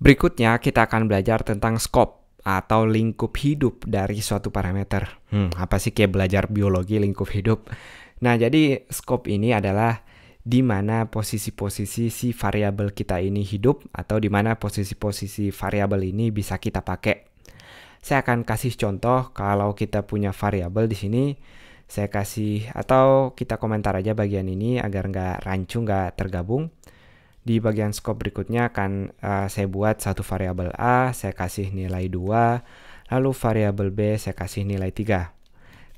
Berikutnya kita akan belajar tentang scope atau lingkup hidup dari suatu parameter. Apa sih kayak belajar biologi lingkup hidup? Nah, jadi scope ini adalah di mana posisi-posisi si variabel kita ini hidup atau di mana posisi-posisi variabel ini bisa kita pakai. Saya akan kasih contoh kalau kita punya variabel di sini. Saya kasih atau kita komentar aja bagian ini agar nggak rancu, nggak tergabung. Di bagian scope berikutnya akan saya buat satu variabel A, saya kasih nilai 2, lalu variabel B saya kasih nilai 3.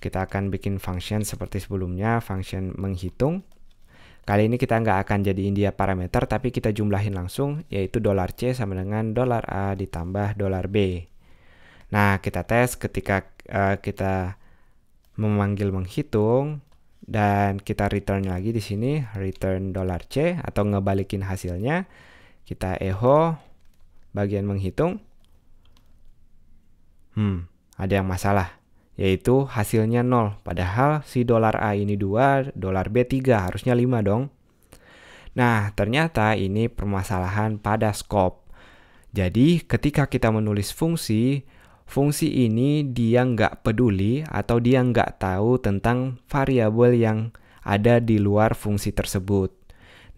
Kita akan bikin function seperti sebelumnya, function menghitung. Kali ini kita nggak akan jadiin dia parameter, tapi kita jumlahin langsung, yaitu $C sama dengan $A ditambah $B. Nah, kita tes ketika kita memanggil menghitung, dan kita return lagi di sini, return $C atau ngebalikin hasilnya. Kita echo bagian menghitung. Ada yang masalah, yaitu hasilnya 0. Padahal si $A ini 2, $B 3, harusnya 5 dong. Nah, ternyata ini permasalahan pada scope. Jadi, ketika kita menulis fungsi ini dia nggak peduli atau dia nggak tahu tentang variabel yang ada di luar fungsi tersebut.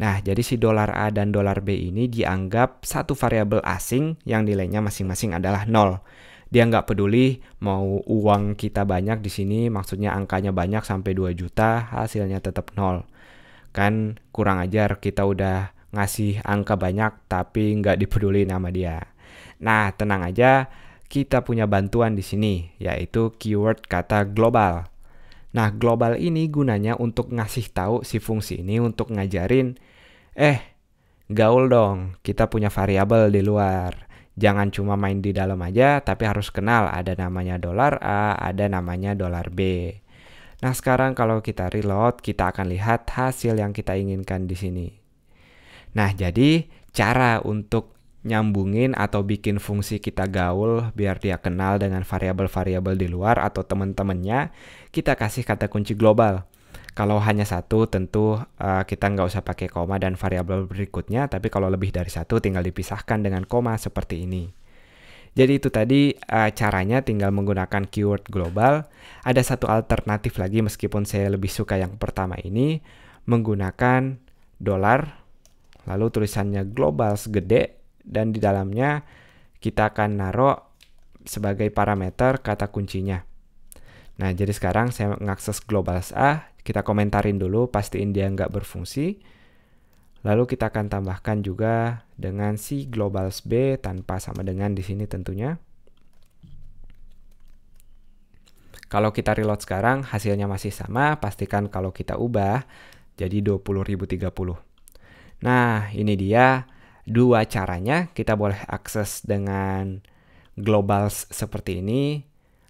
Nah, jadi si $A dan $B ini dianggap satu variabel asing yang nilainya masing-masing adalah 0. Dia nggak peduli mau uang kita banyak di sini, maksudnya angkanya banyak sampai 2 juta, hasilnya tetap 0. Kan kurang ajar, kita udah ngasih angka banyak tapi nggak dipeduli nama dia. Nah, tenang aja. Kita punya bantuan di sini, yaitu keyword kata global. Nah, global ini gunanya untuk ngasih tahu si fungsi ini untuk ngajarin, gaul dong, kita punya variabel di luar. Jangan cuma main di dalam aja, tapi harus kenal ada namanya $A, ada namanya $B. Nah, sekarang kalau kita reload, kita akan lihat hasil yang kita inginkan di sini. Nah, jadi cara untuk nyambungin atau bikin fungsi kita gaul biar dia kenal dengan variabel-variabel di luar atau teman-temannya, kita kasih kata kunci global. Kalau hanya satu tentu kita nggak usah pakai koma dan variabel berikutnya, tapi kalau lebih dari satu tinggal dipisahkan dengan koma seperti ini. Jadi itu tadi caranya tinggal menggunakan keyword global. Ada satu alternatif lagi meskipun saya lebih suka yang pertama ini, menggunakan dolar, lalu tulisannya global segede, dan di dalamnya kita akan naruh sebagai parameter kata kuncinya. Nah, jadi sekarang saya mengakses globals A, kita komentarin dulu, pastiin dia nggak berfungsi. Lalu kita akan tambahkan juga dengan si globals B tanpa sama dengan di sini tentunya. Kalau kita reload sekarang, hasilnya masih sama, pastikan kalau kita ubah jadi 20.030. Nah, ini dia. Dua caranya, kita boleh akses dengan globals seperti ini,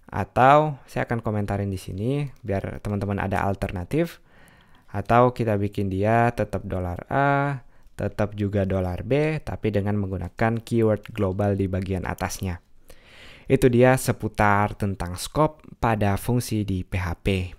atau saya akan komentarin di sini biar teman-teman ada alternatif, atau kita bikin dia tetap $A, tetap juga $B, tapi dengan menggunakan keyword global di bagian atasnya. Itu dia seputar tentang scope pada fungsi di PHP.